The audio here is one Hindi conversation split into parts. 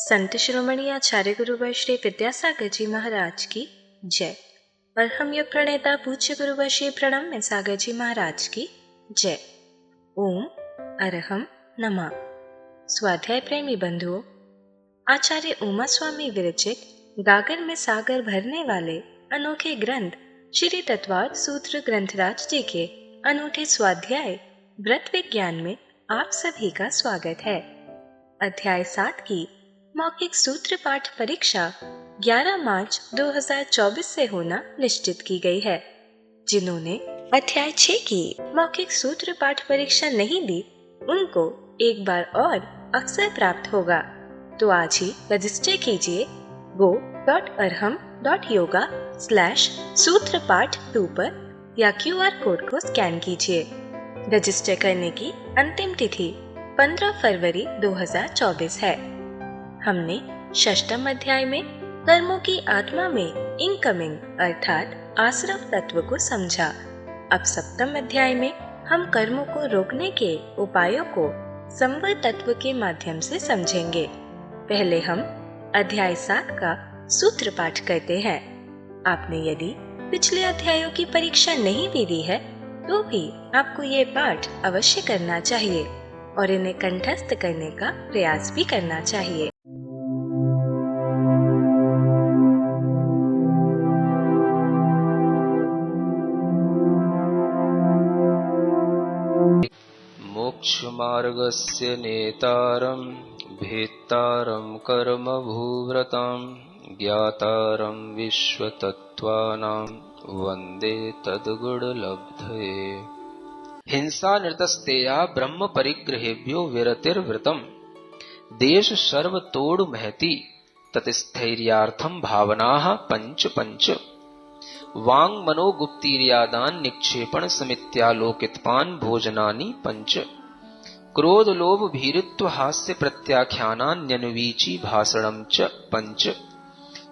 संत शिरोमणि आचार्य गुरुवर श्री विद्यासागर जी महाराज की जय। परम योग प्रणेता पूज्य गुरुवर श्री प्रणम्य सागर जी महाराज की जय। ओम अरहम नमः। स्वाध्याय प्रेमी बंधुओं, आचार्य उमा स्वामी विरचित गागर में सागर भरने वाले अनोखे ग्रंथ श्री तत्वार्थ सूत्र ग्रंथराज जी के अनूठे स्वाध्याय व्रत विज्ञान में आप सभी का स्वागत है। अध्याय 7 की मौखिक सूत्र पाठ परीक्षा 11 मार्च 2024 से होना निश्चित की गई है। जिन्होंने अध्याय 6 की मौखिक सूत्र पाठ परीक्षा नहीं दी, उनको एक बार और अवसर प्राप्त होगा। तो आज ही रजिस्टर कीजिए go.arham.yoga/सूत्रपाठ2 पर या QR कोड को स्कैन कीजिए। रजिस्टर करने की अंतिम तिथि 15 फरवरी 2024 है। हमने षष्ठम अध्याय में कर्मों की आत्मा में इनकमिंग अर्थात आश्रव तत्व को समझा। अब सप्तम अध्याय में हम कर्मों को रोकने के उपायों को संवर तत्व के माध्यम से समझेंगे। पहले हम अध्याय 7 का सूत्र पाठ करते हैं। आपने यदि पिछले अध्यायों की परीक्षा नहीं भी दी है तो भी आपको ये पाठ अवश्य करना चाहिए और इन्हें कंठस्थ करने का प्रयास भी करना चाहिए। मोक्षमार्गस्य नेतारं भेत्तारं कर्म भूव्रतां ज्ञातारं विश्वतत्त्वानां वन्दे तद्गुणलब्धये। हिंसा निरतस्तेया ब्रह्म परिग्रहेभ्यो विरतिर्वृतम् देश सर्वतोड़ महति ततस्थैर्यार्थं भावनाः पंच पंच वांग मनोगुप्तीर्यादान निक्षेपण समित्यालोकितपान भोजनानि पंच क्रोध लोभ भीरित्व हास्य प्रत्याख्यानान्यनुवीची भाषणं च पंच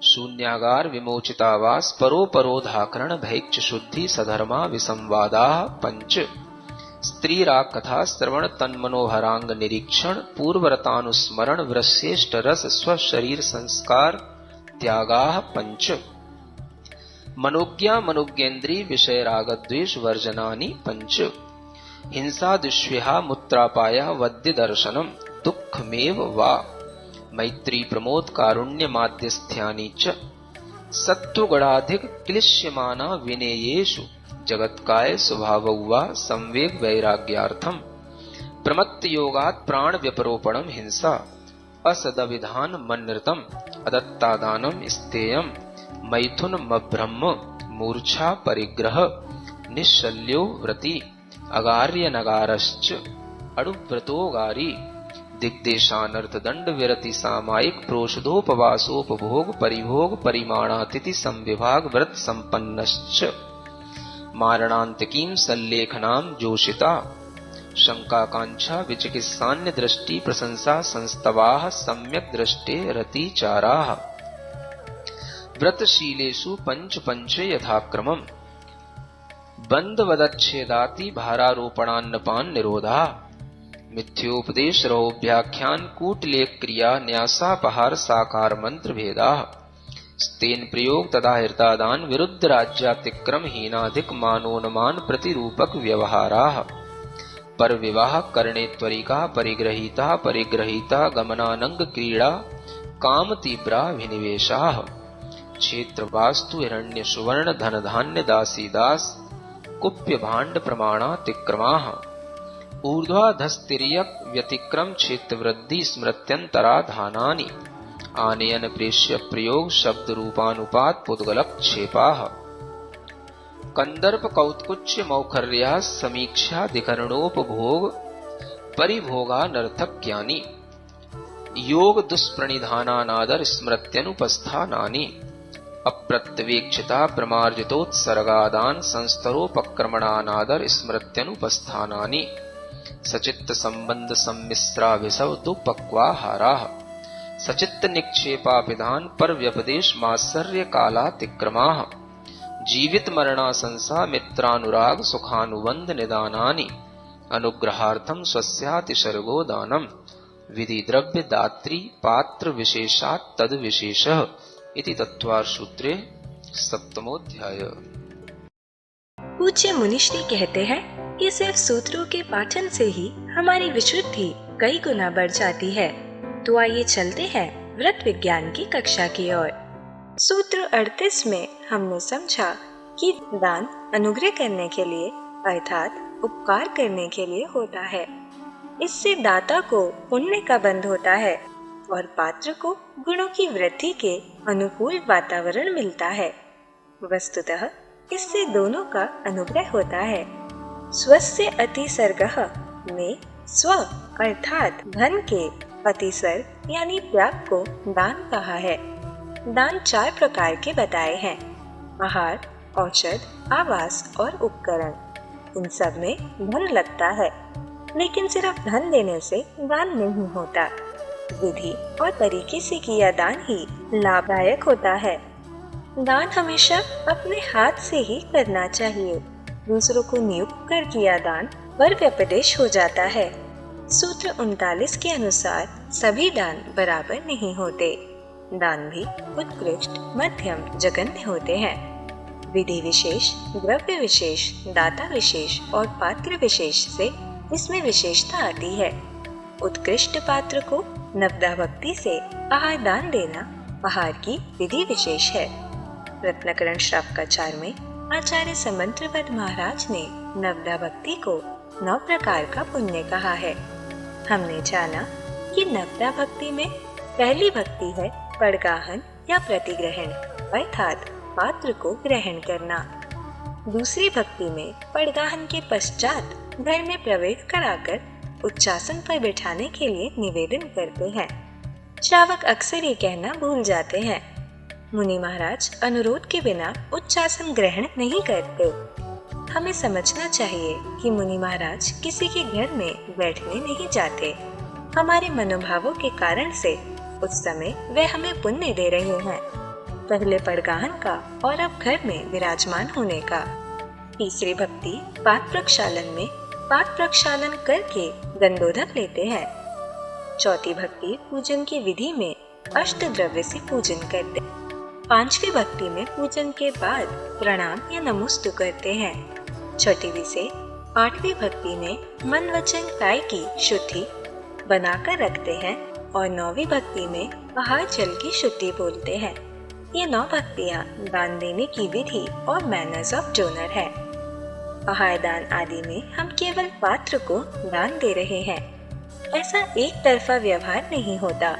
शून्यागार विमोचितावास परोपरोधाकरण भैक्ष शुद्धि सधर्मा विसंवादाः पंच स्त्रीराग कथा श्रवण तन्मनोहरांग निरीक्षण पूर्वरतानुस्मरण वृश्रेष्ठ रस स्वशरीर संस्कार त्यागाः पंच मनोज्ञा मनोज्ञेन्द्रिय विषय राग द्वेष वर्जनानि पंच हिंसा दुष्व्यहा मूत्रापाया वद्य दर्शनम दुःखमेव वा मैत्री प्रमोद कारुण्य माध्यस्थ्यानि च सत्वगुणाधिक क्लिश्यमाना विनेयेषु जगत्काय स्वभावौ वा संवेग वैराग्यार्थम प्रमत्त योगात् प्राण व्यपरोपणम हिंसा असदविधान मन्नृतम अदत्तादानम स्तेयम मैथुन मब्रह्म मूर्छा परिग्रह निश्शल्यो व्रति अगार्य नगारश्च अड़ुव्रतोगारी दिग्देशानर्थ दंड विरति सामायिक प्रोषधोपवासोपभोग परिभोग परिमाणातिथि संविभाग व्रत संपन्नश्च मारणांतिकीं सल्लेखनां जोषिता शंकाकांक्षा विचिकित्सान्य दृष्टि प्रशंसा संस्तवाः सम्यक दृष्टे रतिचाराः व्रतशीलेषु पंच पंच यथाक्रमम् बंधवदच्छेदाति भारारोपणान्नपान निरोधा मिथ्योपदेश रहोभ्याख्यान कूटलेख क्रिया न्यासापहार साकार मंत्र भेदा स्तेन प्रयोग तदा हृतादान विरुद्ध राज्यातिक्रम हीनाधिक मानोन्मान प्रतिरूपक व्यवहाराः पर विवाह करणे त्वरिका परिग्रहीता परिग्रहीता गमनानंग क्रीड़ा काम तीव्रा विनिवेशाः क्षेत्र वास्तु हिरण्य सुवर्ण धन धान्य दासी दास कुप्य भांड प्रमाणातिक्रमाः ऊर्ध्वाधस्तिर्यक व्यतिक्रम क्षेत्र वृद्धि स्मृत्यंतराधानानि आनयन प्रेष्य प्रयोग शब्द रूपानुपात पुद्गलक क्षेपाः कंदर्प कौत्कुच्य मौखर्या समीक्षा दिकरणोपभोग परिभोगा नर्थक्यानि योग दुष्प्रणिधानानादर स्मृत्यनुपस्थानानि अप्रत्यवेक्षिता प्रमार्जितोत्सर्गादान संस्तरोपक्रमणानादर स्मृत्यनुपस्थानानि सचित्त संबंध सम्मिश्राभिसव दुपक्वाहाराः सचित्त निक्षेपाभिधान पर व्यपदेश मात्सर्य कालातिक्रमाः जीवित मरणासंसा मित्रानुराग सुखानुबंध निदानानि अनुग्रहार्थम स्वस्यातिसर्गो दानम विधि द्रव्य दात्री पात्र विशेषात् तद विशेषः इति तत्वार सूत्रे सप्तमोध्याय। पूज्य मुनिश्री कहते हैं कि सिर्फ सूत्रों के पाठन से ही हमारी विशुद्धि कई गुना बढ़ जाती है। तो आइए चलते हैं व्रत विज्ञान की कक्षा की ओर। सूत्र 38 में हमने समझा कि दान अनुग्रह करने के लिए अर्थात उपकार करने के लिए होता है। इससे दाता को पुण्य का बंध होता है और पात्र को गुणों की वृद्धि के अनुकूल वातावरण मिलता है। वस्तुतः इससे दोनों का अनुग्रह होता है। स्वस्य अतिसर्गः में स्व अर्थात धन के अतिसर्ग यानी त्याग को दान कहा है। दान 4 प्रकार के बताए हैं: आहार, औषध, आवास और उपकरण। इन सब में धन लगता है, लेकिन सिर्फ धन देने से दान नहीं होता। विधि और तरीके से किया दान ही लाभदायक होता है। दान हमेशा अपने हाथ से ही करना चाहिए। दूसरों को नियुक्त कर किया दान वर व्यपदेश हो जाता है। सूत्र 39 के अनुसार सभी दान बराबर नहीं होते। दान भी उत्कृष्ट, मध्यम, जघन्य होते हैं। विधि विशेष, द्रव्य विशेष, दाता विशेष और पात्र विशेष से इसमें विशेषता आती है। उत्कृष्ट पात्र को नवदा भक्ति से आहार दान देना आहार की विधि विशेष है। रत्नकरण श्रावकाचार में आचार्य समंत्रवत महाराज ने नवदा भक्ति को 9 प्रकार का पुण्य कहा है। हमने जाना कि नवदा भक्ति में पहली भक्ति है पड़गाहन या प्रतिग्रहण अर्थात पात्र को ग्रहण करना। दूसरी भक्ति में पड़गाहन के पश्चात घर में प्रवेश कराकर उच्चासन पर बिठाने के लिए निवेदन करते हैं। श्रावक अक्सर ये कहना भूल जाते हैं। मुनि महाराज अनुरोध के बिना उच्चासन ग्रहण नहीं करते। हमें समझना चाहिए कि मुनि महाराज किसी के घर में बैठने नहीं जाते। हमारे मनोभावों के कारण से उस समय वे हमें पुण्य दे रहे हैं, पहले पड़गाहन का और अब घर में विराजमान होने का। तीसरी भक्ति पाद प्रक्षालन में पाद प्रक्षालन करके गंधोदक लेते हैं। चौथी भक्ति पूजन की विधि में अष्ट द्रव्य से पूजन करते हैं। 5वीं भक्ति में पूजन के बाद प्रणाम या नमोस्तु करते हैं। छठवीं से 8वीं भक्ति में मन वचन काय की शुद्धि बनाकर रखते हैं और 9वीं भक्ति में आहार जल की शुद्धि बोलते हैं। ये 9 भक्तियाँ दान देने की विधि और मैनर्स ऑफ डोनर है। आहार दान आदि में हम केवल पात्र को दान दे रहे हैं। ऐसा एक तरफा व्यवहार नहीं होता।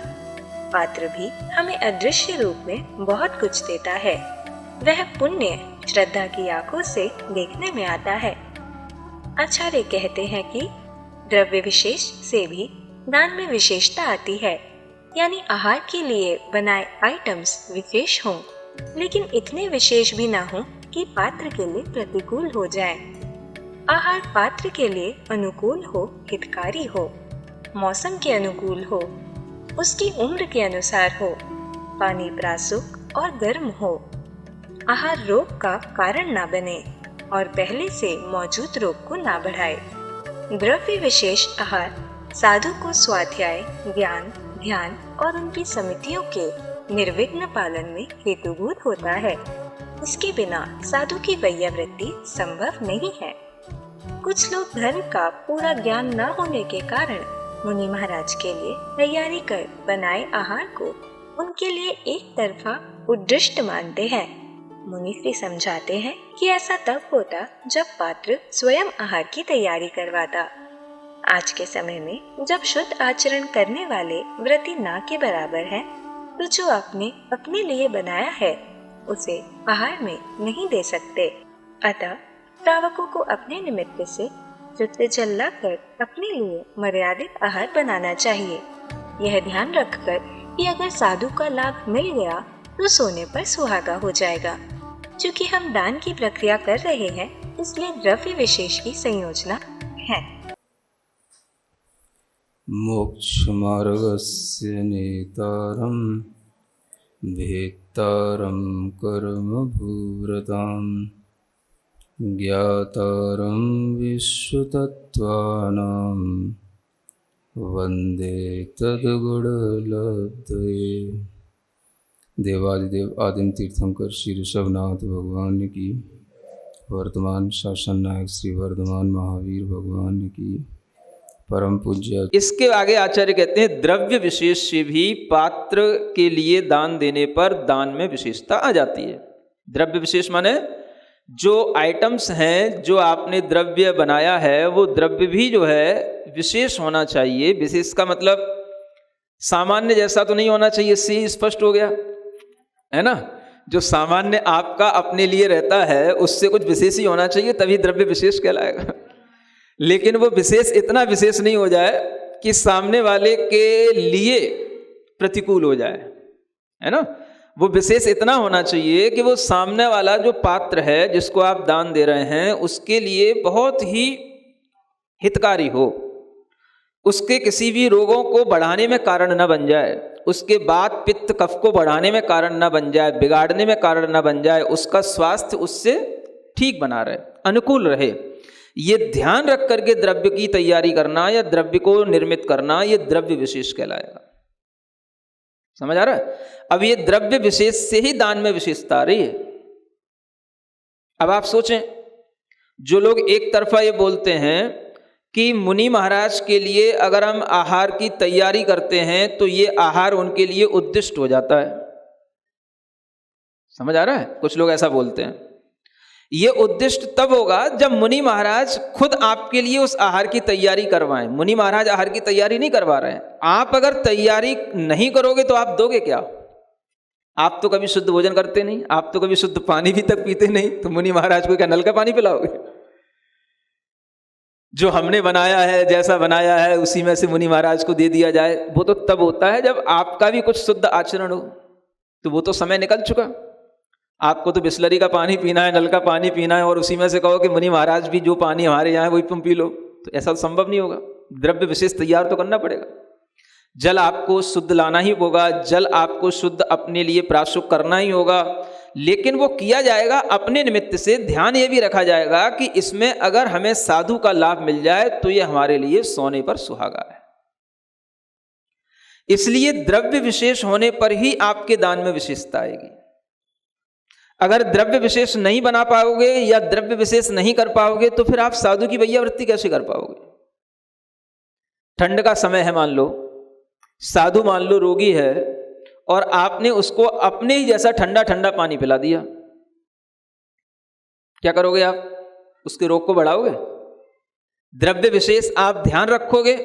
पात्र भी हमें अदृश्य रूप में बहुत कुछ देता है। वह पुण्य श्रद्धा की आंखों से देखने में आता है। आचार्य कहते हैं कि द्रव्य विशेष से भी दान में विशेषता आती है, यानी आहार के लिए बनाए आइटम्स विशेष हों, लेकिन इतने विशेष भी ना हों कि पात्र के लिए प्रतिकूल हो जाए। आहार पात्र के लिए अनुकूल हो, हितकारी हो, मौसम के अनुकूल हो, उसकी उम्र के अनुसार हो, पानी प्रासुक और गर्म हो। आहार रोग का कारण ना बने और पहले से मौजूद रोग को ना बढ़ाए। द्रव्य विशेष आहार साधु को स्वाध्याय, ज्ञान, ध्यान और उनकी समितियों के निर्विघ्न पालन में हेतुभूत होता है। इसके बिना साधु की वैयावृत्ति संभव नहीं है। कुछ लोग धर्म का पूरा ज्ञान न होने के कारण मुनि महाराज के लिए तैयारी कर बनाए आहार को उनके लिए एक तरफा उद्दिष्ट मानते हैं। मुनिश्री समझाते हैं कि ऐसा तब होता जब पात्र स्वयं आहार की तैयारी करवाता। आज के समय में जब शुद्ध आचरण करने वाले व्रती ना के बराबर हैं, तो जो आपने अपने लिए बनाया है उसे आहार में नहीं दे सकते। अतः श्रावकों को अपने निमित्त से चित्त जल्ला कर अपने लिए मर्यादित आहार बनाना चाहिए। यह ध्यान रखकर कि अगर साधु का लाभ मिल गया तो सोने पर सुहागा हो जाएगा। चूँकि हम दान की प्रक्रिया कर रहे हैं, इसलिए द्रव्य विशेष की संयोजना है। मोक्ष मार्गस्य नेतारं भेक्तारं कर्म भूरताम् ज्ञातारं विश्वतत्त्वानां वन्दे तद्गुणलब्धये। देवादिदेव आदिम तीर्थंकर श्री ऋषभनाथ भगवान की, वर्तमान शासन नायक श्री वर्धमान महावीर भगवान की, परम पूज्य। इसके आगे आचार्य कहते हैं द्रव्य विशेष से भी पात्र के लिए दान देने पर दान में विशेषता आ जाती है। द्रव्य विशेष माने जो आइटम्स हैं, जो आपने द्रव्य बनाया है, वो द्रव्य भी जो है विशेष होना चाहिए। विशेष का मतलब सामान्य जैसा तो नहीं होना चाहिए, इससे स्पष्ट हो गया है ना। जो सामान्य आपका अपने लिए रहता है उससे कुछ विशेष ही होना चाहिए, तभी द्रव्य विशेष कहलाएगा। लेकिन वो विशेष इतना विशेष नहीं हो जाए कि सामने वाले के लिए प्रतिकूल हो जाए, है ना। वो विशेष इतना होना चाहिए कि वो सामने वाला जो पात्र है जिसको आप दान दे रहे हैं उसके लिए बहुत ही हितकारी हो, उसके किसी भी रोगों को बढ़ाने में कारण न बन जाए, उसके बाद पित्त कफ को बढ़ाने में कारण न बन जाए, बिगाड़ने में कारण न बन जाए, उसका स्वास्थ्य उससे ठीक बना रहे, अनुकूल रहे। ये ध्यान रख करके द्रव्य की तैयारी करना या द्रव्य को निर्मित करना, ये द्रव्य विशेष कहलाएगा। समझ आ रहा है। अब ये द्रव्य विशेष से ही दान में विशेषता आ रही है। अब आप सोचें, जो लोग एक तरफा ये बोलते हैं कि मुनि महाराज के लिए अगर हम आहार की तैयारी करते हैं तो ये आहार उनके लिए उद्दिष्ट हो जाता है। समझ आ रहा है। कुछ लोग ऐसा बोलते हैं। ये उद्दिष्ट तब होगा जब मुनि महाराज खुद आपके लिए उस आहार की तैयारी करवाएं। मुनि महाराज आहार की तैयारी नहीं करवा रहे हैं। आप अगर तैयारी नहीं करोगे तो आप दोगे क्या? आप तो कभी शुद्ध भोजन करते नहीं, आप तो कभी शुद्ध पानी भी तक पीते नहीं, तो मुनि महाराज को क्या नल का पानी पिलाओगे? जो हमने बनाया है, जैसा बनाया है उसी में से मुनि महाराज को दे दिया जाए, वो तो तब होता है जब आपका भी कुछ शुद्ध आचरण हो। तो वो तो समय निकल चुका। आपको तो बिस्लरी का पानी पीना है, नल का पानी पीना है, और उसी में से कहो कि मुनि महाराज भी जो पानी हमारे यहाँ है वही तुम पी लो, तो ऐसा संभव नहीं होगा। द्रव्य विशेष तैयार तो करना पड़ेगा। जल आपको शुद्ध लाना ही होगा, जल आपको शुद्ध अपने लिए प्राशुक करना ही होगा, लेकिन वो किया जाएगा अपने निमित्त से। ध्यान ये भी रखा जाएगा कि इसमें अगर हमें साधु का लाभ मिल जाए तो ये हमारे लिए सोने पर सुहागा है। इसलिए द्रव्य विशेष होने पर ही आपके दान में विशेषता आएगी। अगर द्रव्य विशेष नहीं बना पाओगे या द्रव्य विशेष नहीं कर पाओगे तो फिर आप साधु की वैयावृत्ति कैसे कर पाओगे? ठंड का समय है, मान लो साधु मान लो रोगी है और आपने उसको अपने ही जैसा ठंडा ठंडा पानी पिला दिया, क्या करोगे आप? उसके रोग को बढ़ाओगे? द्रव्य विशेष आप ध्यान रखोगे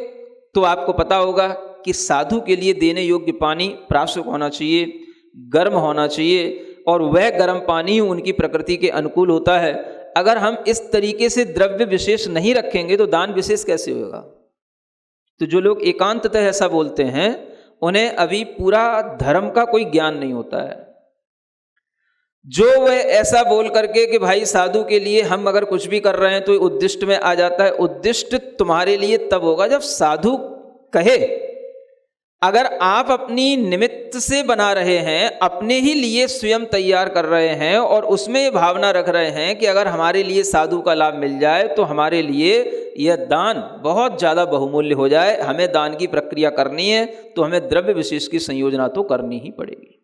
तो आपको पता होगा कि साधु के लिए देने योग्य पानी प्राशुक होना चाहिए, गर्म होना चाहिए, और वह गर्म पानी ही उनकी प्रकृति के अनुकूल होता है। अगर हम इस तरीके से द्रव्य विशेष नहीं रखेंगे तो दान विशेष कैसे होगा? तो जो लोग एकांततः ऐसा बोलते हैं उन्हें अभी पूरा धर्म का कोई ज्ञान नहीं होता है। जो वह ऐसा बोल करके कि भाई साधु के लिए हम अगर कुछ भी कर रहे हैं तो उद्दिष्ट में आ जाता है, उद्दिष्ट तुम्हारे लिए तब होगा जब साधु कहे। अगर आप अपनी निमित्त से बना रहे हैं, अपने ही लिए स्वयं तैयार कर रहे हैं और उसमें ये भावना रख रहे हैं कि अगर हमारे लिए साधु का लाभ मिल जाए तो हमारे लिए यह दान बहुत ज़्यादा बहुमूल्य हो जाए, हमें दान की प्रक्रिया करनी है, तो हमें द्रव्य विशेष की संयोजना तो करनी ही पड़ेगी।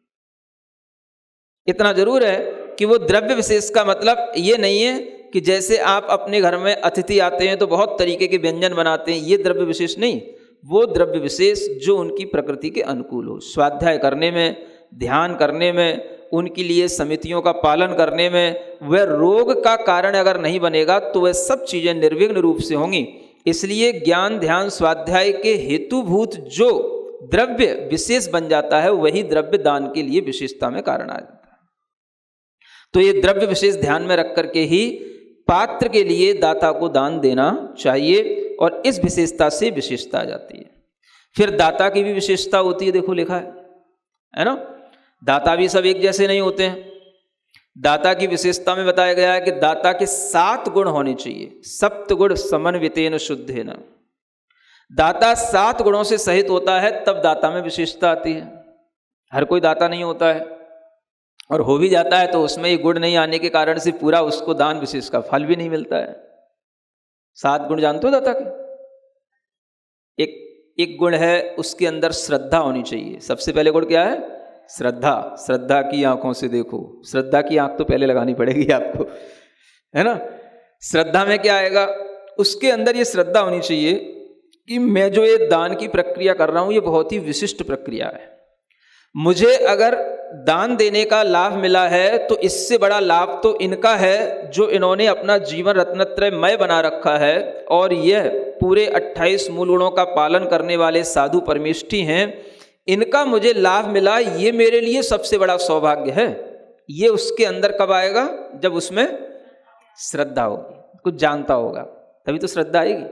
इतना जरूर है कि वो द्रव्य विशेष का मतलब ये नहीं है कि जैसे आप अपने घर में अतिथि आते हैं तो बहुत तरीके के व्यंजन बनाते हैं, ये द्रव्य विशेष नहीं। वो द्रव्य विशेष जो उनकी प्रकृति के अनुकूल हो, स्वाध्याय करने में, ध्यान करने में, उनके लिए समितियों का पालन करने में, वह रोग का कारण अगर नहीं बनेगा तो वह सब चीज़ें निर्विघ्न रूप से होंगी। इसलिए ज्ञान ध्यान स्वाध्याय के हेतुभूत जो द्रव्य विशेष बन जाता है वही द्रव्य दान के लिए विशेषता में कारण आ जाता है। तो ये द्रव्य विशेष ध्यान में रख करके ही पात्र के लिए दाता को दान देना चाहिए, और इस विशेषता से विशेषता आ जाती है। फिर दाता की भी विशेषता होती है, देखो लिखा है ना। दाता भी सब एक जैसे नहीं होते हैं। दाता की विशेषता में बताया गया है कि दाता के 7 गुण होने चाहिए। 7 गुण समन्वितेन शुद्धेन। दाता 7 गुणों से सहित होता है तब दाता में विशेषता आती है। हर कोई दाता नहीं होता है, और हो भी जाता है तो उसमें ये गुण नहीं आने के कारण से पूरा उसको दान विशेष का फल भी नहीं मिलता है। 7 गुण जानते हो दाता के? एक एक गुण है उसके अंदर श्रद्धा होनी चाहिए। सबसे पहले गुण क्या है? श्रद्धा। श्रद्धा की आंखों से देखो। श्रद्धा की आंख तो पहले लगानी पड़ेगी आपको, है ना। श्रद्धा में क्या आएगा? उसके अंदर ये श्रद्धा होनी चाहिए कि मैं जो ये दान की प्रक्रिया कर रहा हूं ये बहुत ही विशिष्ट प्रक्रिया है। मुझे अगर दान देने का लाभ मिला है तो इससे बड़ा लाभ तो इनका है जो इन्होंने अपना जीवन रत्नत्रयमय बना रखा है, और यह पूरे 28 मूल गुणों का पालन करने वाले साधु परमेष्ठी हैं। इनका मुझे लाभ मिला, ये मेरे लिए सबसे बड़ा सौभाग्य है। ये उसके अंदर कब आएगा? जब उसमें श्रद्धा होगी, कुछ जानता होगा, तभी तो श्रद्धा आएगी।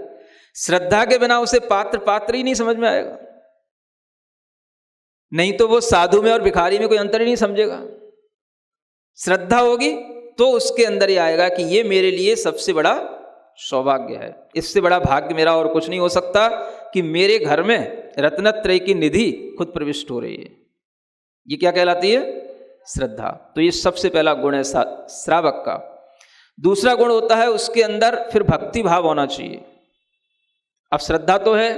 श्रद्धा के बिना उसे पात्र ही नहीं समझ में आएगा, नहीं तो वो साधु में और भिखारी में कोई अंतर ही नहीं समझेगा। श्रद्धा होगी तो उसके अंदर ही आएगा कि ये मेरे लिए सबसे बड़ा सौभाग्य है, इससे बड़ा भाग्य मेरा और कुछ नहीं हो सकता कि मेरे घर में रत्नत्रय की निधि खुद प्रविष्ट हो रही है। ये क्या कहलाती है? श्रद्धा। तो ये सबसे पहला गुण है श्रावक का। दूसरा गुण होता है उसके अंदर फिर भक्ति भाव होना चाहिए। अब श्रद्धा तो है,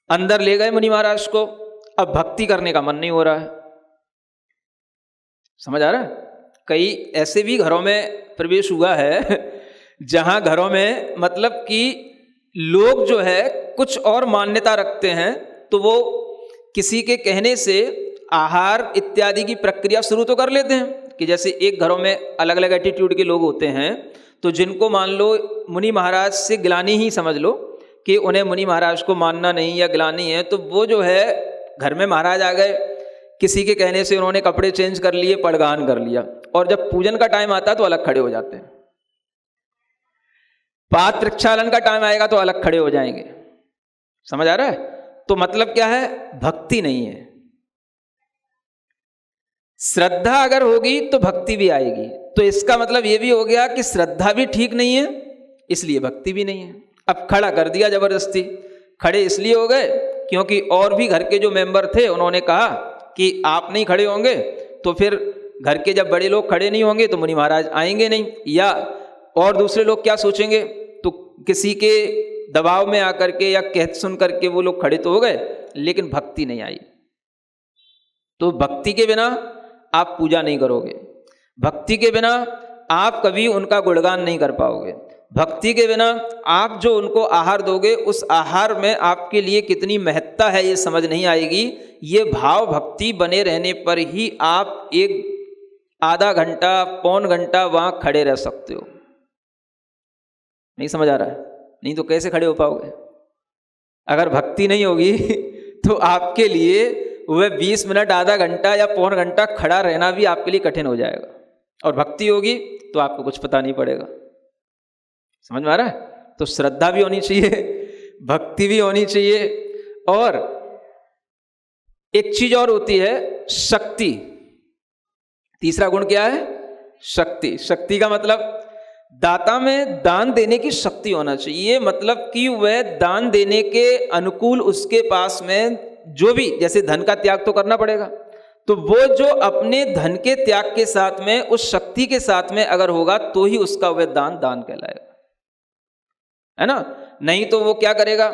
अंदर ले गए मुनि महाराज को, अब भक्ति करने का मन नहीं हो रहा है। समझ आ रहा है? कई ऐसे भी घरों में प्रवेश हुआ है जहां घरों में मतलब कि लोग जो है कुछ और मान्यता रखते हैं, तो वो किसी के कहने से आहार इत्यादि की प्रक्रिया शुरू तो कर लेते हैं कि जैसे एक घरों में अलग अलग एटीट्यूड के लोग होते हैं, तो जिनको मान लो मुनि महाराज से गिलानी ही समझ लो कि उन्हें मुनि महाराज को मानना नहीं या गिलानी है, तो वो जो है घर में महाराज आ गए, किसी के कहने से उन्होंने कपड़े चेंज कर लिए, पड़गान कर लिया, और जब पूजन का टाइम आता है तो अलग खड़े हो जाते हैं। पात्र प्रक्षालन का टाइम आएगा तो अलग खड़े हो जाएंगे। समझ आ रहा है? तो मतलब क्या है? भक्ति नहीं है। श्रद्धा अगर होगी तो भक्ति भी आएगी, तो इसका मतलब यह भी हो गया कि श्रद्धा भी ठीक नहीं है, इसलिए भक्ति भी नहीं है। अब खड़ा कर दिया जबरदस्ती। खड़े इसलिए हो गए क्योंकि और भी घर के जो मेंबर थे उन्होंने कहा कि आप नहीं खड़े होंगे तो फिर घर के जब बड़े लोग खड़े नहीं होंगे तो मुनि महाराज आएंगे नहीं, या और दूसरे लोग क्या सोचेंगे, तो किसी के दबाव में आकर के या कह सुन करके वो लोग खड़े तो हो गए, लेकिन भक्ति नहीं आई। तो भक्ति के बिना आप पूजा नहीं करोगे, भक्ति के बिना आप कभी उनका गुणगान नहीं कर पाओगे, भक्ति के बिना आप जो उनको आहार दोगे उस आहार में आपके लिए कितनी महत्ता है ये समझ नहीं आएगी। ये भाव भक्ति बने रहने पर ही आप एक आधा घंटा पौन घंटा वहां खड़े रह सकते हो। नहीं समझ आ रहा है? नहीं तो कैसे खड़े हो पाओगे? अगर भक्ति नहीं होगी तो आपके लिए वह 20 मिनट आधा घंटा या पौन घंटा खड़ा रहना भी आपके लिए कठिन हो जाएगा, और भक्ति होगी तो आपको कुछ पता नहीं पड़ेगा। समझ में आ रहा है? तो श्रद्धा भी होनी चाहिए, भक्ति भी होनी चाहिए, और एक चीज और होती है शक्ति। तीसरा गुण क्या है? शक्ति। शक्ति का मतलब दाता में दान देने की शक्ति होना चाहिए, मतलब कि वह दान देने के अनुकूल उसके पास में जो भी, जैसे धन का त्याग तो करना पड़ेगा, तो वो जो अपने धन के त्याग के साथ में उस शक्ति के साथ में अगर होगा तो ही उसका वह दान कहलाएगा, है ना। नहीं तो वो क्या करेगा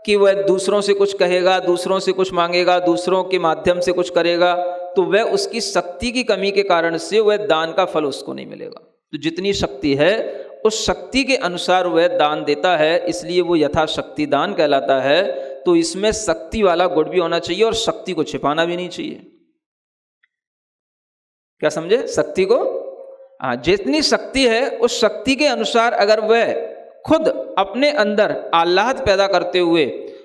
कि वह दूसरों से कुछ कहेगा, दूसरों से कुछ मांगेगा, दूसरों के माध्यम से कुछ करेगा, तो वह उसकी शक्ति की कमी के कारण से वह दान का फल उसको नहीं मिलेगा। तो जितनी शक्ति है उस शक्ति के अनुसार वह दान देता है, इसलिए वो यथाशक्ति दान कहलाता है। तो इसमें शक्ति वाला गुण भी होना चाहिए और शक्ति को छिपाना भी नहीं चाहिए। क्या समझे? शक्ति को, हाँ, जितनी शक्ति है उस शक्ति के अनुसार अगर वह खुद अपने अंदर आह्लाद पैदा करते हुए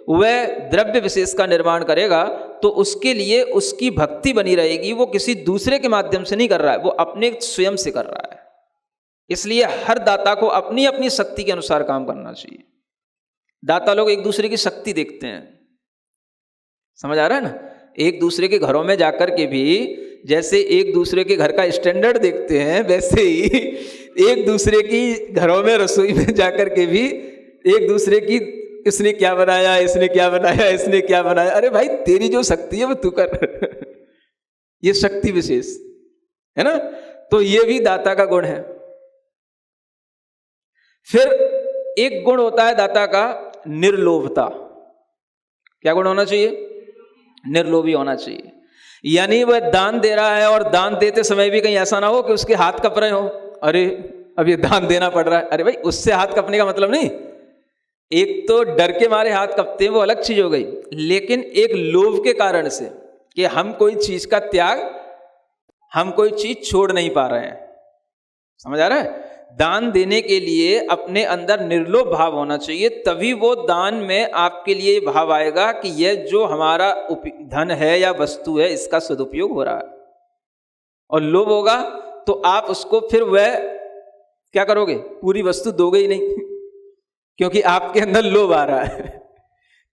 वह द्रव्य विशेष का निर्माण करेगा तो उसके लिए उसकी भक्ति बनी रहेगी। वो किसी दूसरे के माध्यम से नहीं कर रहा है, वो अपने स्वयं से कर रहा है। इसलिए हर दाता को अपनी अपनी शक्ति के अनुसार काम करना चाहिए। दाता लोग एक दूसरे की शक्ति देखते हैं, समझ आ रहा है ना। एक दूसरे के घरों में जाकर के भी जैसे एक दूसरे के घर का स्टैंडर्ड देखते हैं, वैसे ही एक दूसरे की घरों में रसोई में जाकर के भी एक दूसरे की, इसने क्या बनाया, इसने क्या बनाया, इसने क्या बनाया, अरे भाई तेरी जो शक्ति है वो तू कर ये शक्ति विशेष है ना। तो ये भी दाता का गुण है। फिर एक गुण होता है दाता का निर्लोभता। क्या गुण होना चाहिए? निर्लोभी होना चाहिए। यानी वह दान दे रहा है और दान देते समय भी कहीं ऐसा ना हो कि उसके हाथ कप रहे हो, अरे अब ये दान देना पड़ रहा है। अरे भाई, उससे हाथ कपने का मतलब नहीं, एक तो डर के मारे हाथ कपते हैं, वो अलग चीज हो गई, लेकिन एक लोभ के कारण से कि हम कोई चीज का त्याग, हम कोई चीज छोड़ नहीं पा रहे हैं। समझ आ रहा है? दान देने के लिए अपने अंदर निर्लोभ भाव होना चाहिए, तभी वो दान में आपके लिए भाव आएगा कि यह जो हमारा धन है या वस्तु है, इसका सदुपयोग हो रहा है। और लोभ होगा तो आप उसको फिर वह क्या करोगे? पूरी वस्तु दोगे ही नहीं क्योंकि आपके अंदर लोभ आ रहा है।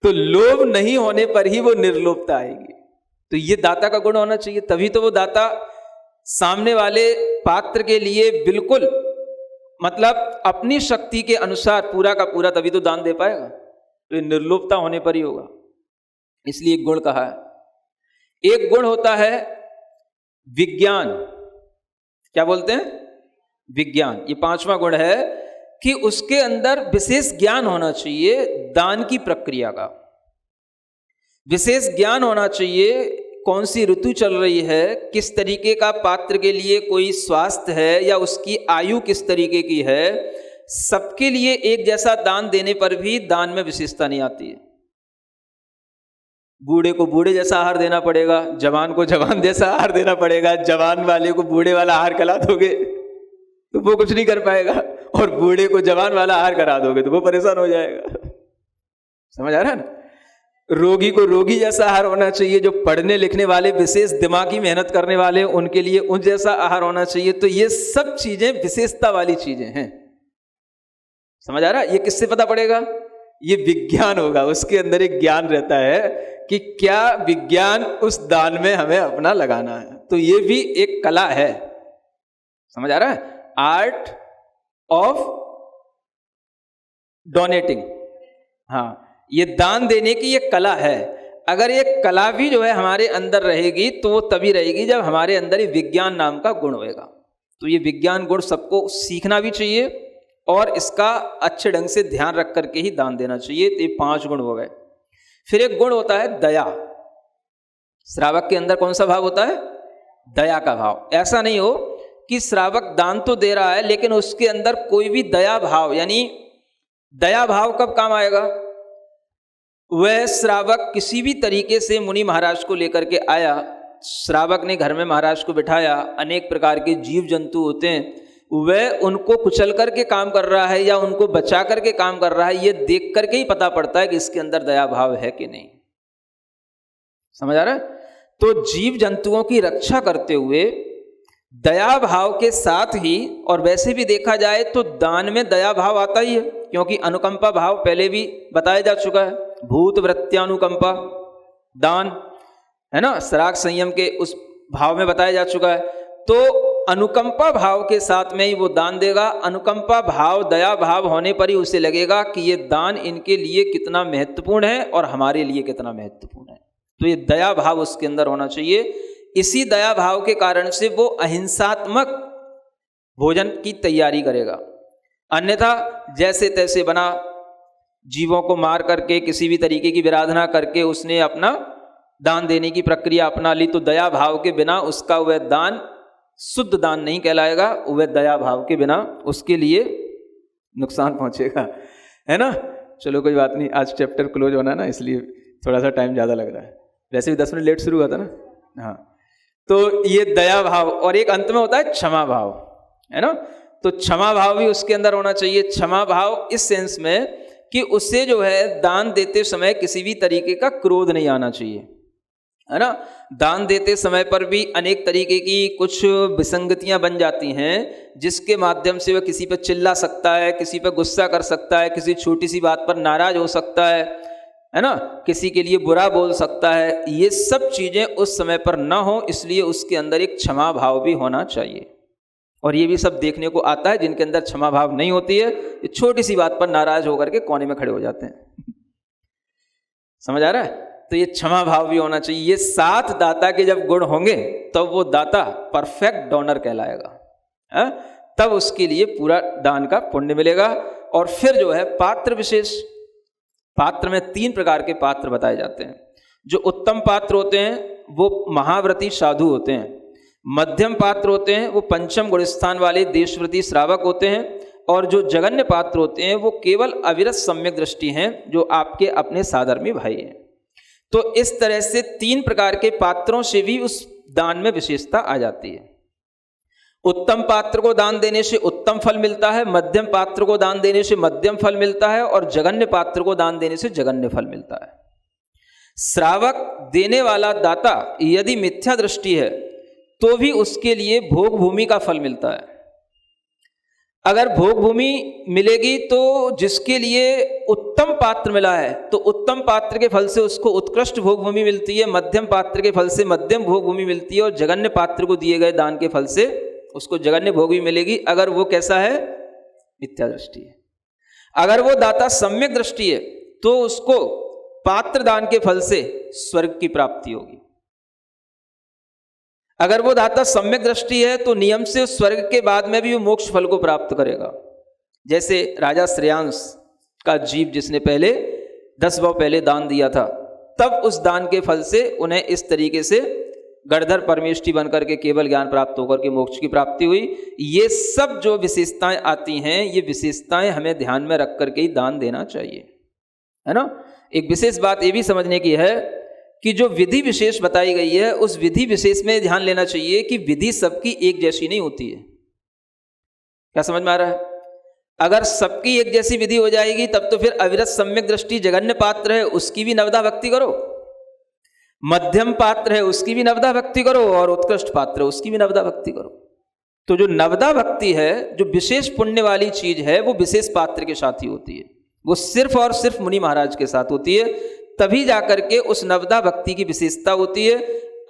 तो लोभ नहीं होने पर ही वो निर्लोभता आएगी। तो ये दाता का गुण होना चाहिए, तभी तो वो दाता सामने वाले पात्र के लिए बिल्कुल मतलब अपनी शक्ति के अनुसार पूरा का पूरा तभी तो दान दे पाएगा। तो ये निर्लोभता होने पर ही होगा, इसलिए एक गुण कहा है। एक गुण होता है विज्ञान। क्या बोलते हैं? विज्ञान। ये पांचवा गुण है कि उसके अंदर विशेष ज्ञान होना चाहिए, दान की प्रक्रिया का विशेष ज्ञान होना चाहिए। कौन सी ऋतु चल रही है, किस तरीके का पात्र के लिए कोई स्वास्थ्य है या उसकी आयु किस तरीके की है, सबके लिए एक जैसा दान देने पर भी दान में विशेषता नहीं आती है। बूढ़े को बूढ़े जैसा आहार देना पड़ेगा, जवान को जवान जैसा आहार देना पड़ेगा। जवान वाले को बूढ़े वाला आहार खिला दोगे तो वो कुछ नहीं कर पाएगा, और बूढ़े को जवान वाला आहार करा दोगे तो वो परेशान हो जाएगा। समझ आ रहा है ना? रोगी को रोगी जैसा आहार होना चाहिए, जो पढ़ने लिखने वाले विशेष दिमागी मेहनत करने वाले उनके लिए उन जैसा आहार होना चाहिए। तो ये सब चीजें विशेषता वाली चीजें हैं। समझ आ रहा है? ये किससे पता पड़ेगा? ये विज्ञान होगा, उसके अंदर एक ज्ञान रहता है कि क्या विज्ञान उस दान में हमें अपना लगाना है। तो ये भी एक कला है। समझ आ रहा है? Art of donating. हाँ, ये दान देने की ये कला है। अगर ये कला भी जो है हमारे अंदर रहेगी तो वो तभी रहेगी जब हमारे अंदर ये विज्ञान नाम का गुण होएगा। तो ये विज्ञान गुण सबको सीखना भी चाहिए और इसका अच्छे ढंग से ध्यान रख करके ही दान देना चाहिए। तो ये 5 गुण हो गए। फिर एक गुण होता है दया। श्रावक के अंदर कौन सा भाव होता है? दया का भाव। ऐसा नहीं हो कि श्रावक दान तो दे रहा है लेकिन उसके अंदर कोई भी दया भाव, यानी दया भाव कब काम आएगा? वह श्रावक किसी भी तरीके से मुनि महाराज को लेकर के आया, श्रावक ने घर में महाराज को बिठाया, अनेक प्रकार के जीव जंतु होते हैं, वह उनको कुचल करके काम कर रहा है या उनको बचा करके काम कर रहा है, ये देख करके ही पता पड़ता है कि इसके अंदर दया भाव है कि नहीं। समझ आ रहा है? तो जीव जंतुओं की रक्षा करते हुए दया भाव के साथ ही, और वैसे भी देखा जाए तो दान में दया भाव आता ही है, क्योंकि अनुकंपा भाव पहले भी बताया जा चुका है। भूत वृत्त्यानुकंपा दान है ना, श्राग संयम के उस भाव में बताया जा चुका है। तो अनुकंपा भाव के साथ में ही वो दान देगा। अनुकंपा भाव, दया भाव होने पर ही उसे लगेगा कि ये दान इनके लिए कितना महत्वपूर्ण है और हमारे लिए कितना महत्वपूर्ण है। तो ये दया भाव उसके अंदर होना चाहिए। इसी दया भाव के कारण से वो अहिंसात्मक भोजन की तैयारी करेगा। अन्यथा जैसे तैसे बना, जीवों को मार करके, किसी भी तरीके की विराधना करके उसने अपना दान देने की प्रक्रिया अपना ली, तो दया भाव के बिना उसका वह दान शुद्ध दान नहीं कहलाएगा। वह दया भाव के बिना उसके लिए नुकसान पहुंचेगा, है ना। चलो कोई बात नहीं, आज चैप्टर क्लोज होना है ना, इसलिए थोड़ा सा टाइम ज़्यादा लग रहा है। वैसे भी 10 मिनट लेट शुरू हुआ था ना। हाँ, तो ये दया भाव, और एक अंत में होता है क्षमा भाव, है ना। तो क्षमा भाव भी उसके अंदर होना चाहिए। क्षमा भाव इस सेंस में कि उससे जो है दान देते समय किसी भी तरीके का क्रोध नहीं आना चाहिए, है ना। दान देते समय पर भी अनेक तरीके की कुछ विसंगतियां बन जाती हैं, जिसके माध्यम से वह किसी पर चिल्ला सकता है, किसी पर गुस्सा कर सकता है, किसी छोटी सी बात पर नाराज हो सकता है ना, किसी के लिए बुरा बोल सकता है। ये सब चीजें उस समय पर ना हो, इसलिए उसके अंदर एक क्षमा भाव भी होना चाहिए। और ये भी सब देखने को आता है जिनके अंदर क्षमा भाव नहीं होती है, ये छोटी सी बात पर नाराज होकर के कोने में खड़े हो जाते हैं। समझ आ रहा है? तो ये क्षमा भाव भी होना चाहिए। ये 7 दाता के जब गुण होंगे तब तो वो दाता परफेक्ट डोनर कहलाएगा, है? तब उसके लिए पूरा दान का पुण्य मिलेगा। और फिर जो है पात्र विशेष, पात्र में 3 प्रकार के पात्र बताए जाते हैं। जो उत्तम पात्र होते हैं वो महाव्रती साधु होते हैं, मध्यम पात्र होते हैं वो पंचम गुणस्थान वाले देशव्रती श्रावक होते हैं, और जो जगन्य पात्र होते हैं वो केवल अविरत सम्यक दृष्टि हैं, जो आपके अपने साधर्मी भाई हैं। तो इस तरह से 3 प्रकार के पात्रों से भी उस दान में विशेषता आ जाती है। उत्तम पात्र को दान देने से उत्तम फल मिलता है, मध्यम पात्र को दान देने से मध्यम फल मिलता है, और जगन्य पात्र को दान देने से जगन्य फल मिलता है। श्रावक देने वाला दाता यदि मिथ्या दृष्टि है तो भी उसके लिए भोग भूमि का फल मिलता है। अगर भोग भूमि मिलेगी तो जिसके लिए उत्तम पात्र मिला है तो उत्तम पात्र के फल से उसको उत्कृष्ट भोग भूमि मिलती है, मध्यम पात्र के फल से मध्यम भोग भूमि मिलती है, और जगन्य पात्र को दिए गए दान के फल से उसको जगन्य भोग भी मिलेगी, अगर वो कैसा है, मिथ्या दृष्टि है। अगर वो दाता सम्यक दृष्टि है तो उसको पात्र दान के फल से स्वर्ग की प्राप्ति होगी। अगर वो दाता सम्यक दृष्टि है तो नियम से स्वर्ग के बाद में भी वो मोक्ष फल को प्राप्त करेगा। जैसे राजा श्रेयांश का जीव जिसने पहले 10 भाव पहले दान दिया था, तब उस दान के फल से उन्हें इस तरीके से गणधर परमेष्टि बनकर के केवल ज्ञान प्राप्त होकर के मोक्ष की प्राप्ति हुई। ये सब जो विशेषताएं आती हैं, ये विशेषताएं हमें ध्यान में रख करके ही दान देना चाहिए, है ना। एक विशेष बात ये भी समझने की है कि जो विधि विशेष बताई गई है उस विधि विशेष में ध्यान लेना चाहिए कि विधि सबकी एक जैसी नहीं होती है। क्या समझ में आ रहा है? अगर सबकी एक जैसी विधि हो जाएगी तब तो फिर अविरत सम्यक दृष्टि जगन्य पात्र है उसकी भी नवदा भक्ति करो, मध्यम पात्र है उसकी भी नवदा भक्ति करो, और उत्कृष्ट पात्र है उसकी भी नवदा भक्ति करो। तो जो नवदा भक्ति है, जो विशेष पुण्य वाली चीज है, वो विशेष पात्र के साथ ही होती है, वो सिर्फ और सिर्फ मुनि महाराज के साथ होती है, तभी जाकर के उस नवदा भक्ति की विशेषता होती है।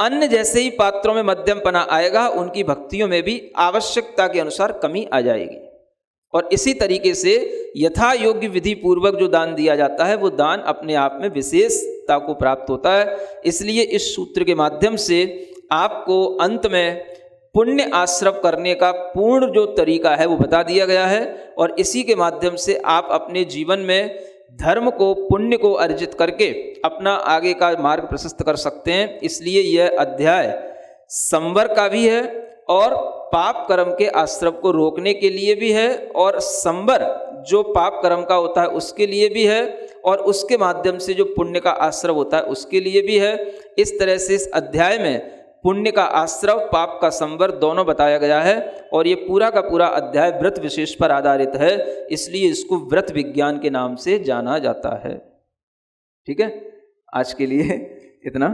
अन्य जैसे ही पात्रों में मध्यमपना आएगा, उनकी भक्तियों में भी आवश्यकता के अनुसार कमी आ जाएगी। और इसी तरीके से यथा योग्य विधि पूर्वक जो दान दिया जाता है वो दान अपने आप में विशेषता को प्राप्त होता है। इसलिए इस सूत्र के माध्यम से आपको अंत में पुण्य आश्रव करने का पूर्ण जो तरीका है वो बता दिया गया है, और इसी के माध्यम से आप अपने जीवन में धर्म को, पुण्य को अर्जित करके अपना आगे का मार्ग प्रशस्त कर सकते हैं। इसलिए यह अध्याय संवर का भी है और पाप कर्म के आश्रव को रोकने के लिए भी है, और संवर जो पाप कर्म का होता है उसके लिए भी है, और उसके माध्यम से जो पुण्य का आश्रव होता है उसके लिए भी है। इस तरह से इस अध्याय में पुण्य का आश्रव, पाप का संवर दोनों बताया गया है, और ये पूरा का पूरा अध्याय व्रत विशेष पर आधारित है, इसलिए इसको व्रत विज्ञान के नाम से जाना जाता है। ठीक है, आज के लिए इतना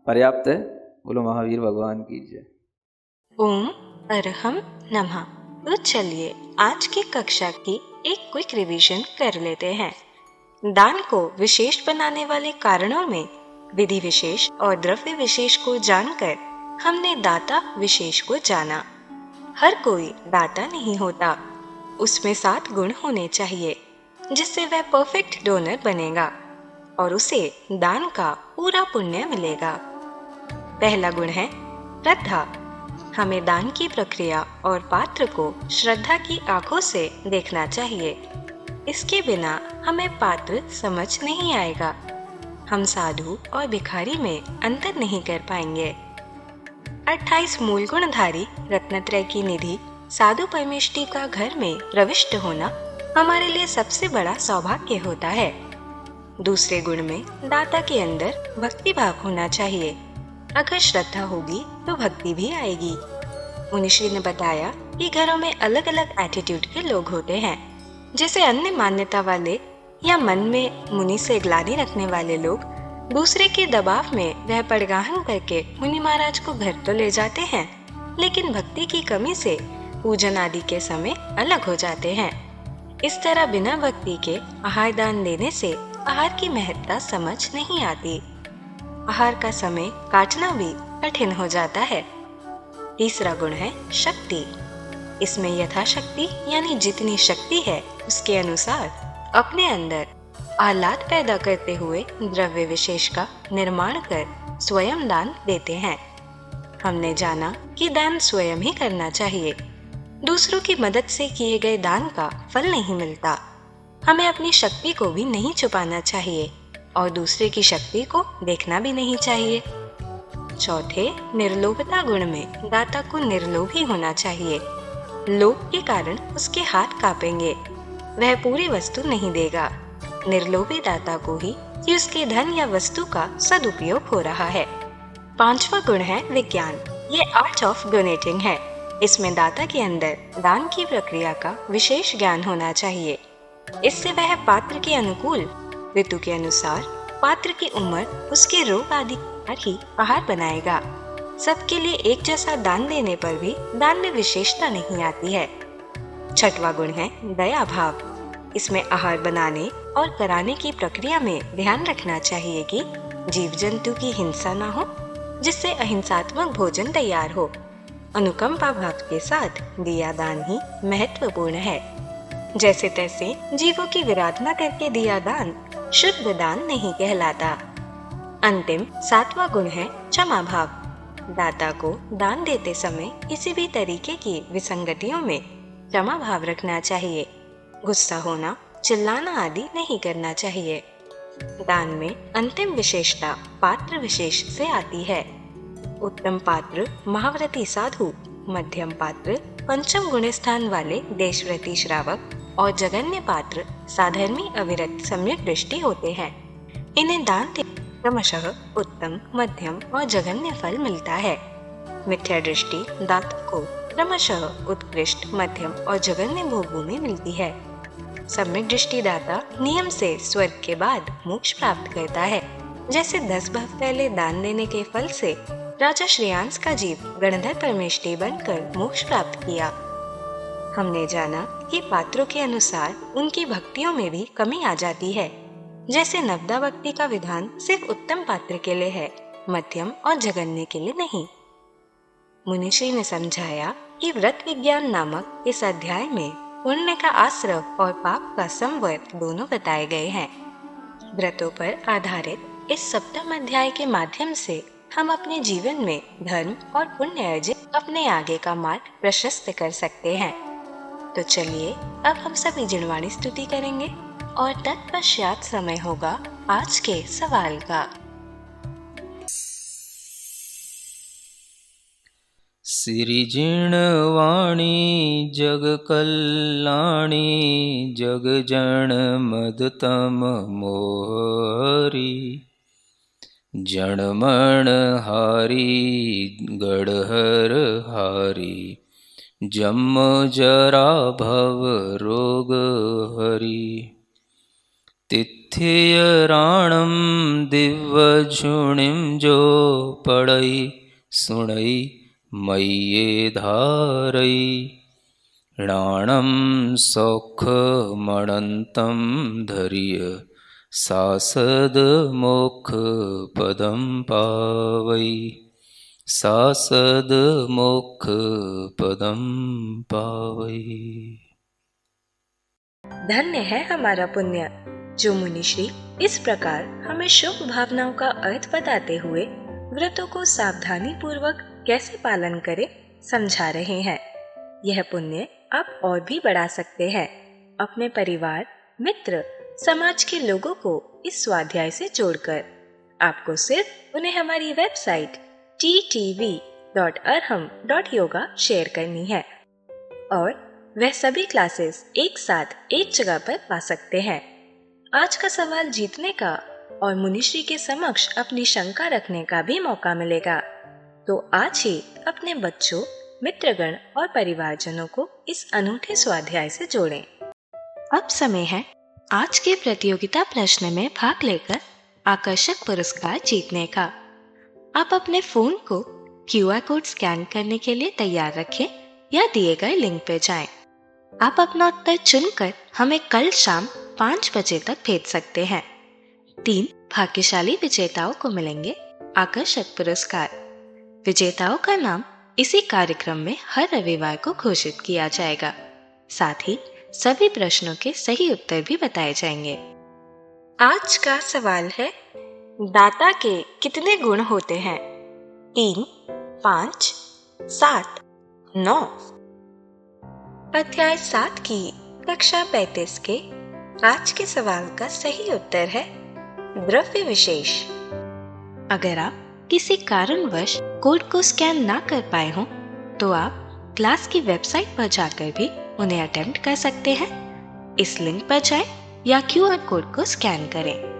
पर्याप्त है। बोलो महावीर भगवान की जय। ओम अरहम नमः। तो चलिए आज की कक्षा की एक क्विक रिवीजन कर लेते हैं। दान को विशेष बनाने वाले कारणों में विधि विशेष और द्रव्य विशेष को जानकर हमने दाता विशेष को जाना। हर कोई दाता नहीं होता, उसमें 7 गुण होने चाहिए जिससे वह परफेक्ट डोनर बनेगा और उसे दान का पूरा पुण्य मिलेगा। पहला गुण है श्रद्धा। हमें दान की प्रक्रिया और पात्र को श्रद्धा की आंखों से देखना चाहिए। इसके बिना हमें पात्र समझ नहीं आएगा। हम साधु और भिखारी में अंतर नहीं कर पाएंगे। 28 मूल गुणधारी रत्नत्रय की निधि साधु परमेष्टि का घर में प्रविष्ट होना हमारे लिए सबसे बड़ा सौभाग्य होता है। दूसरे गुण में दाता के अंदर भक्ति भाव होना चाहिए। अगर श्रद्धा होगी तो भक्ति भी आएगी। मुनिश्री ने बताया कि घरों में अलग अलग एटीट्यूड के लोग होते हैं। जैसे अन्य मान्यता वाले या मन में मुनि से ग्लानि रखने वाले लोग दूसरे के दबाव में वह पड़गाहन करके मुनि महाराज को घर तो ले जाते हैं, लेकिन भक्ति की कमी से पूजन आदि के समय अलग हो जाते हैं। इस तरह बिना भक्ति के आहार दान देने से आहार की महत्ता समझ नहीं आती। आहार का समय काटना भी कठिन हो जाता है। तीसरा गुण है शक्ति। इसमें यथाशक्ति यानी जितनी शक्ति है उसके अनुसार अपने अंदर आह्लाद पैदा करते हुए द्रव्य विशेष का निर्माण कर स्वयं दान देते हैं। हमने जाना कि दान स्वयं ही करना चाहिए। दूसरों की मदद से किए गए दान का फल नहीं मिलता। हमें अपनी शक्ति को भी नहीं छुपाना चाहिए और दूसरे की शक्ति को देखना भी नहीं चाहिए। चौथे, निर्लोभता गुण में दाता को निर्लोभी होना चाहिए। लोभ के कारण उसके हाथ कांपेंगे, वह पूरी वस्तु नहीं देगा। निर्लोभी दाता को ही कि उसके धन या वस्तु का सदुपयोग हो रहा है। पांचवा गुण है विज्ञान। ये आर्ट ऑफ डोनेटिंग है। इसमें दाता के अंदर दान की प्रक्रिया का विशेष ज्ञान होना चाहिए। इससे वह पात्र के अनुकूल, ऋतु के अनुसार, पात्र की उम्र, उसके रोग आदि पर ही आहार बनाएगा। सबके लिए एक जैसा दान देने पर भी दान में विशेषता नहीं आती है। छठवां गुण है दया भाव। इसमें आहार बनाने और कराने की प्रक्रिया में ध्यान रखना चाहिए कि जीव जंतु की हिंसा न हो, जिससे अहिंसात्मक भोजन तैयार हो। अनुकंपा भाव के साथ दिया दान ही महत्वपूर्ण है। जैसे तैसे जीवों की विराधना करके दिया दान शुद्ध दान नहीं कहलाता। अंतिम सातवां गुण है क्षमा भाव। दाता को दान देते समय किसी भी तरीके की विसंगतियों में क्षमा भाव रखना चाहिए। गुस्सा होना, चिल्लाना आदि नहीं करना चाहिए। दान में अंतिम विशेषता पात्र विशेष से आती है। उत्तम पात्र महाव्रती साधु, मध्यम पात्र पंचम गुण स्थान वाले देशव्रती श्रावक और जगन्य पात्र साधर्मी अविरत सम्यक दृष्टि होते हैं। इन्हें दान देने क्रमशः उत्तम, मध्यम और जघन्य फल मिलता है। मिथ्या दृष्टि दाता को क्रमशः उत्कृष्ट, मध्यम और जघन्य भोगों में मिलती है। सम्यक दृष्टि दाता नियम से स्वर्ग के बाद मोक्ष प्राप्त करता है। जैसे 10 भाव पहले दान देने के फल से राजा श्रेयांस का जीव गणधर परमेष्ठी बनकर मोक्ष प्राप्त किया। हमने जाना कि पात्रों के अनुसार उनकी भक्तियों में भी कमी आ जाती है। जैसे नवदा भक्ति का विधान सिर्फ उत्तम पात्र के लिए है, मध्यम और जघन्य के लिए नहीं। मुनिश्री ने समझाया कि व्रत विज्ञान नामक इस अध्याय में पुण्य का आश्रव और पाप का संवर दोनों बताए गए हैं। व्रतों पर आधारित इस सप्तम अध्याय के माध्यम से हम अपने जीवन में धर्म और पुण्य अर्जित अपने आगे का मार्ग प्रशस्त कर सकते हैं। तो चलिए अब हम सभी जिनवाणी स्तुति करेंगे और तत्पश्चात समय होगा आज के सवाल का। श्री जिणवाणी जग कल्याणी जग जन मदतम मोहरी जणमण हारी गढ़हर हारी जम जरा भव रोग हरि तिथ्य राणम दिव्य झुणिम जो पड़ई सुणई मय्ये धारई राणम सौख मणंतम धरिय सासद मोक्ष पदम पावई सासद मोक्ष पदम पावई। धन्य है हमारा पुण्य जो मुनिश्री इस प्रकार हमें शुभ भावनाओं का अर्थ बताते हुए व्रतों को सावधानी पूर्वक कैसे पालन करें समझा रहे हैं। यह पुण्य आप और भी बढ़ा सकते हैं। अपने परिवार, मित्र, समाज के लोगों को इस स्वाध्याय से जोड़कर। आपको सिर्फ उन्हें हमारी वेबसाइट ttv.arham.yoga शेयर करनी है और वह सभी क्लासेस एक साथ एक जगह पर पा सकते हैं। आज का सवाल जीतने का और मुनिश्री के समक्ष अपनी शंका रखने का भी मौका मिलेगा। तो आज ही अपने बच्चों, मित्रगण और परिवारजनों को इस अनूठे स्वाध्याय से जोड़ें। अब समय है आज के प्रतियोगिता प्रश्न में भाग लेकर आकर्षक पुरस्कार जीतने का। आप अपने फोन को QR कोड स्कैन करने के लिए तैयार रखें या दिए गए लिंक पर जाएं। आप अपना उत्तर चुनकर हमें कल शाम 5 बजे तक भेज सकते हैं। 3 भाग्यशाली विजेताओं को मिलेंगे आकर्षक पुरस्कार। विजेताओं का नाम इसी कार्यक्रम में हर रविवार को घोषित किया जाएगा। साथ ही सभी प्रश्नों के सही उत्तर भी बताए जाएंगे। आज का सवाल है, दाता के कितने गुण होते हैं? 3, 5, 7, 9। अध्याय 7 की कक्षा 35 के आज के सवाल का सही उत्तर है द्रव्य विशेष। अगर आप किसी कारणवश कोड को स्कैन ना कर पाए हों तो आप क्लास की वेबसाइट पर जाकर भी उन्हें अटेम्प्ट कर सकते हैं। इस लिंक पर जाएं या QR कोड को स्कैन करें।